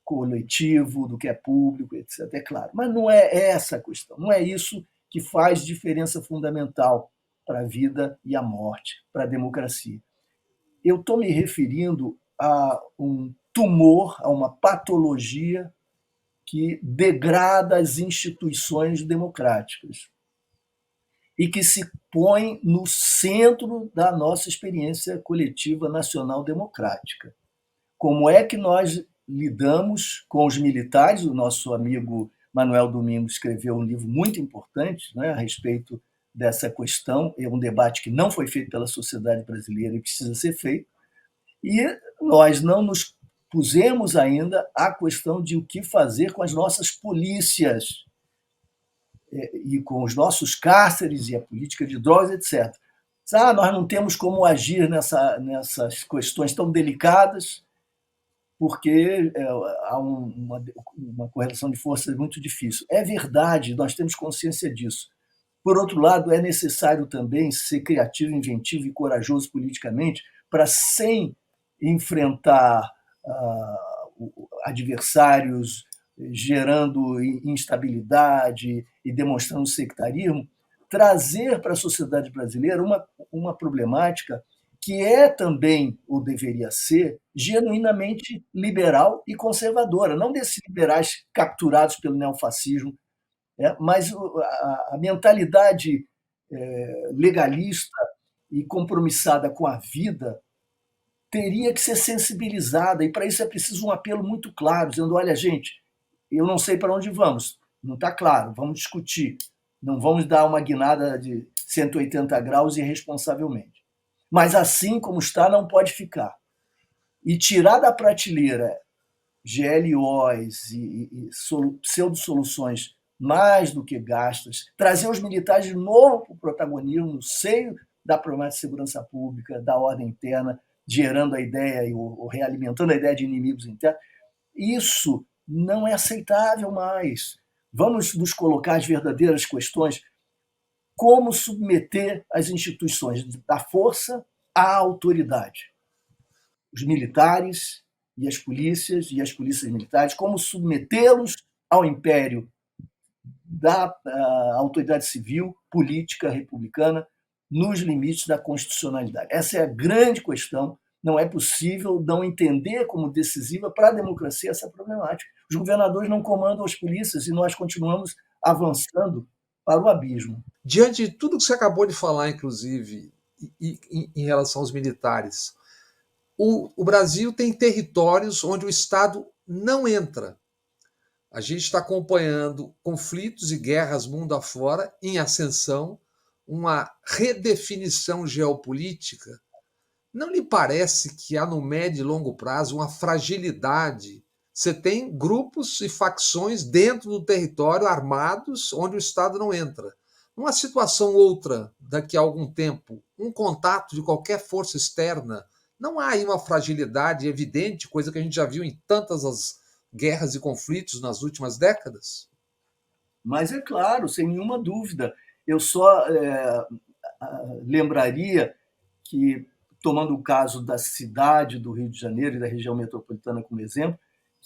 coletivo, do que é público, etc. É claro. Mas não é essa a questão. Não é isso que faz diferença fundamental para a vida e a morte, para a democracia. Eu estou me referindo a um tumor, a uma patologia que degrada as instituições democráticas e que se põe no centro da nossa experiência coletiva nacional democrática. Como é que nós lidamos com os militares? O nosso amigo Manuel Domingos escreveu um livro muito importante, né, a respeito dessa questão. É um debate que não foi feito pela sociedade brasileira e precisa ser feito. E nós não nos pusemos ainda a questão de o que fazer com as nossas polícias e com os nossos cárceres e a política de drogas, etc. Nós não temos como agir nessas questões tão delicadas, porque há uma correlação de forças muito difícil. É verdade, nós temos consciência disso. Por outro lado, é necessário também ser criativo, inventivo e corajoso politicamente para, sem enfrentar adversários gerando instabilidade e demonstrando sectarismo, trazer para a sociedade brasileira uma problemática que é também, ou deveria ser, genuinamente liberal e conservadora, não desses liberais capturados pelo neofascismo, mas a mentalidade legalista e compromissada com a vida teria que ser sensibilizada, e para isso é preciso um apelo muito claro, dizendo: olha, gente, eu não sei para onde vamos, não está claro, vamos discutir, não vamos dar uma guinada de 180 graus irresponsavelmente. Mas assim como está, não pode ficar. E tirar da prateleira GLOs e pseudo-soluções mais do que gastas, trazer os militares de novo para o protagonismo no seio da problemática de segurança pública, da ordem interna, gerando a ideia ou realimentando a ideia de inimigos internos, isso não é aceitável mais. Vamos nos colocar as verdadeiras questões: como submeter as instituições da força à autoridade. Os militares e as polícias militares, como submetê-los ao império da autoridade civil, política, republicana, nos limites da constitucionalidade. Essa é a grande questão. Não é possível não entender como decisiva para a democracia essa problemática. Os governadores não comandam as polícias e nós continuamos avançando para o abismo. Diante de tudo que você acabou de falar, inclusive, em relação aos militares, o Brasil tem territórios onde o Estado não entra. A gente está acompanhando conflitos e guerras mundo afora em ascensão, uma redefinição geopolítica. Não lhe parece que há no médio e longo prazo uma fragilidade? Você tem grupos e facções dentro do território armados onde o Estado não entra. Numa situação outra, daqui a algum tempo, um contato de qualquer força externa, não há aí uma fragilidade evidente, coisa que a gente já viu em tantas as guerras e conflitos nas últimas décadas? Mas é claro, sem nenhuma dúvida. Eu só lembraria que, tomando o caso da cidade do Rio de Janeiro e da região metropolitana como exemplo,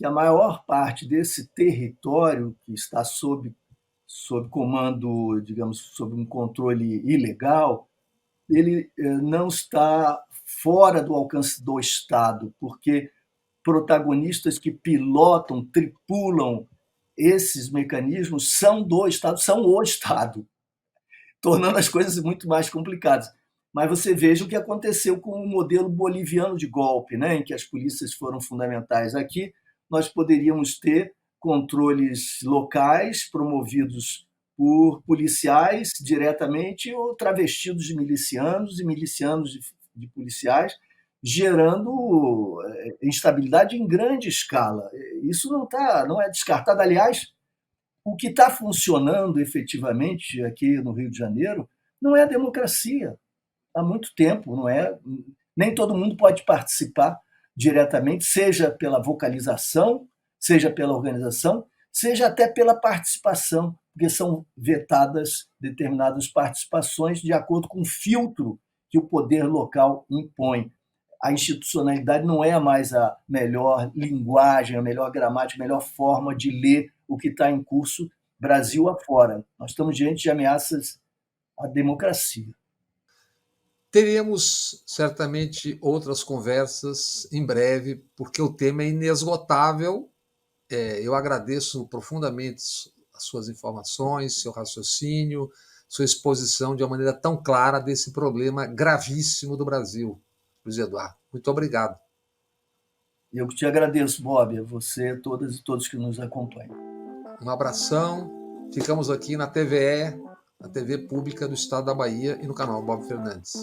que a maior parte desse território que está sob comando, digamos, sob um controle ilegal, ele não está fora do alcance do Estado, porque protagonistas que pilotam, tripulam esses mecanismos são do Estado, são o Estado, tornando as coisas muito mais complicadas. Mas você veja o que aconteceu com o modelo boliviano de golpe, né, em que as polícias foram fundamentais. Aqui nós poderíamos ter controles locais promovidos por policiais diretamente ou travestidos de milicianos e milicianos de policiais, gerando instabilidade em grande escala. Isso não é descartado. Aliás, o que está funcionando efetivamente aqui no Rio de Janeiro não é a democracia há muito tempo, não é? Nem todo mundo pode participar diretamente, seja pela vocalização, seja pela organização, seja até pela participação, porque são vetadas determinadas participações de acordo com o filtro que o poder local impõe. A institucionalidade não é mais a melhor linguagem, a melhor gramática, a melhor forma de ler o que está em curso Brasil afora. Nós estamos diante de ameaças à democracia. Teremos certamente outras conversas em breve, porque o tema é inesgotável. Eu agradeço profundamente as suas informações, seu raciocínio, sua exposição de uma maneira tão clara desse problema gravíssimo do Brasil. Luiz Eduardo, muito obrigado. Eu que te agradeço, Bob, a você, todas e todos que nos acompanham. Um abração. Ficamos aqui na TVE, a TV pública do Estado da Bahia, e no canal Bob Fernandes.